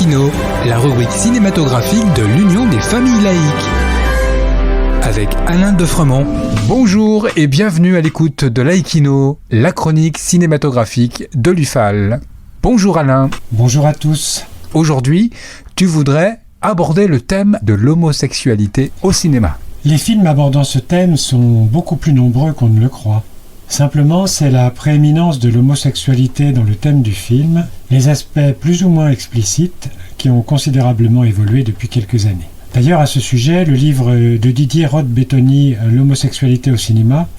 Laïkino, la rubrique cinématographique de l'Union des familles laïques. Avec Alain Defremont. Bonjour et bienvenue à l'écoute de Laïkino, la chronique cinématographique de l'UFAL. Bonjour Alain. Bonjour à tous. Aujourd'hui, tu voudrais aborder le thème de l'homosexualité au cinéma. Les films abordant ce thème sont beaucoup plus nombreux qu'on ne le croit. Simplement, c'est la prééminence de l'homosexualité dans le thème du film, les aspects plus ou moins explicites qui ont considérablement évolué depuis quelques années. D'ailleurs, à ce sujet, le livre de Didier Roth-Bettoni, L'homosexualité au cinéma,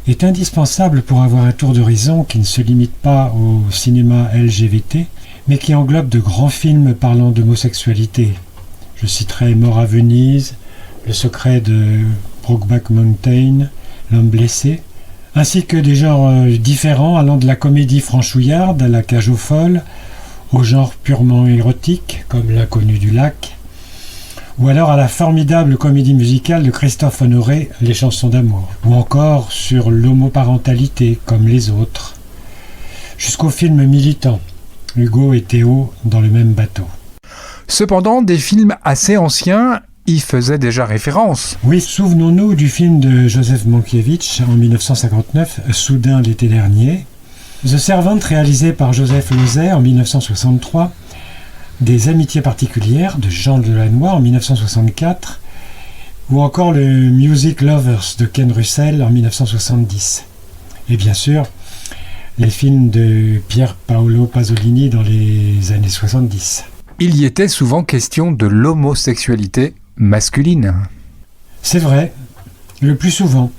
est indispensable pour avoir un tour d'horizon qui ne se limite pas au cinéma LGBT, mais qui englobe de grands films parlant d'homosexualité. Je citerai Mort à Venise, Le secret de Brokeback Mountain, L'homme blessé, ainsi que des genres différents allant de la comédie franchouillarde à la cage aux folles, au genre purement érotique comme L'inconnu du lac, ou alors à la formidable comédie musicale de Christophe Honoré, Les chansons d'amour, ou encore sur l'homoparentalité comme Les autres, jusqu'au film militant, Hugo et Théo dans le même bateau. Cependant, des films assez anciens y faisaient déjà référence. Oui, souvenons-nous du film de Joseph Mankiewicz en 1959, Soudain l'été dernier, The Servant réalisé par Joseph Losey en 1963, Des amitiés particulières de Jean Delannoy en 1964, ou encore le Music Lovers de Ken Russell en 1970. Et bien sûr, les films de Pier Paolo Pasolini dans les années 70. Il y était souvent question de l'homosexualité masculine. C'est vrai, le plus souvent.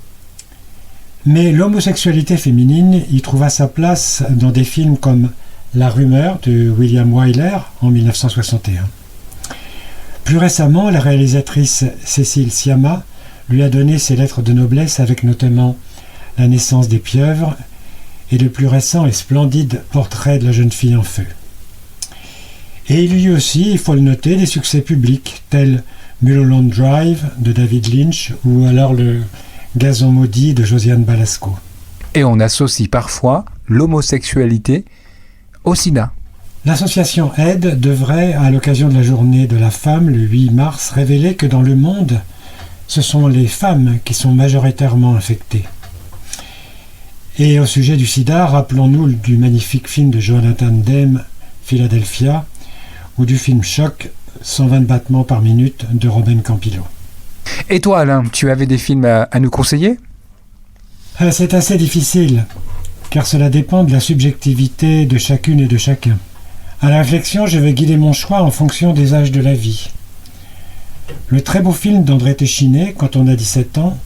Mais l'homosexualité féminine y trouva sa place dans des films comme La rumeur de William Wyler en 1961. Plus récemment, la réalisatrice Cécile Sciamma lui a donné ses lettres de noblesse avec notamment La naissance des pieuvres et le plus récent et splendide Portrait de la jeune fille en feu. Et il y eut aussi, il faut le noter, des succès publics tels Mulholland Drive de David Lynch ou alors Le gazon maudit de Josiane Balasco. Et on associe parfois l'homosexualité au sida. L'association AID devrait, à l'occasion de la journée de la femme, le 8 mars, révéler que dans le monde, ce sont les femmes qui sont majoritairement infectées. Et au sujet du sida, rappelons-nous du magnifique film de Jonathan Demme, Philadelphia, ou du film Choc, 120 battements par minute de Robin Campillo. Et toi Alain, tu avais des films à nous conseiller ? C'est assez difficile, car cela dépend de la subjectivité de chacune et de chacun. À la réflexion, je vais guider mon choix en fonction des âges de la vie. Le très beau film d'André Téchiné, Quand on a 17 ans,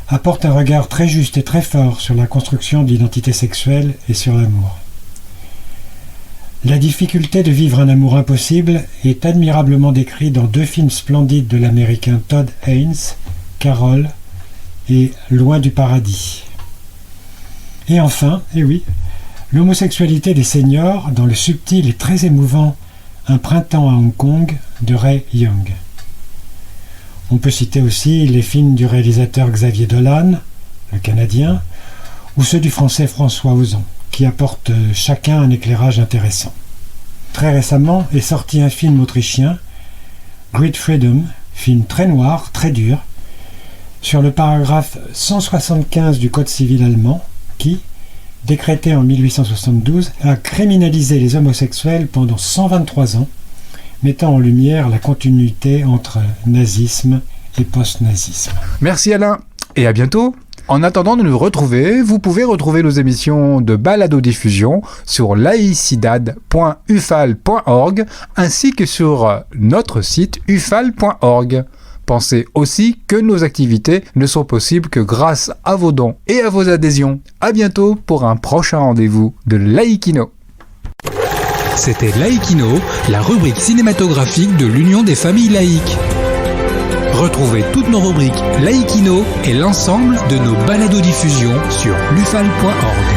apporte un regard très juste et très fort sur la construction de l'identité sexuelle et sur l'amour. La difficulté de vivre un amour impossible est admirablement décrite dans deux films splendides de l'américain Todd Haynes, Carol et Loin du paradis. Et enfin, l'homosexualité des seniors dans le subtil et très émouvant Un printemps à Hong Kong de Ray Young. On peut citer aussi les films du réalisateur Xavier Dolan, le Canadien, ou ceux du Français François Ozon, qui apportent chacun un éclairage intéressant. Très récemment est sorti un film autrichien, Great Freedom, film très noir, très dur, sur le paragraphe 175 du Code civil allemand, qui, décrété en 1872, a criminalisé les homosexuels pendant 123 ans, mettant en lumière la continuité entre nazisme et post-nazisme. Merci Alain, et à bientôt. En attendant de nous retrouver, vous pouvez retrouver nos émissions de balado-diffusion sur laicidad.ufal.org ainsi que sur notre site ufal.org. Pensez aussi que nos activités ne sont possibles que grâce à vos dons et à vos adhésions. À bientôt pour un prochain rendez-vous de Laïkino. C'était Laïkino, la rubrique cinématographique de l'Union des familles laïques. Retrouvez toutes nos rubriques Laïkino et l'ensemble de nos balados-diffusions sur lufal.org.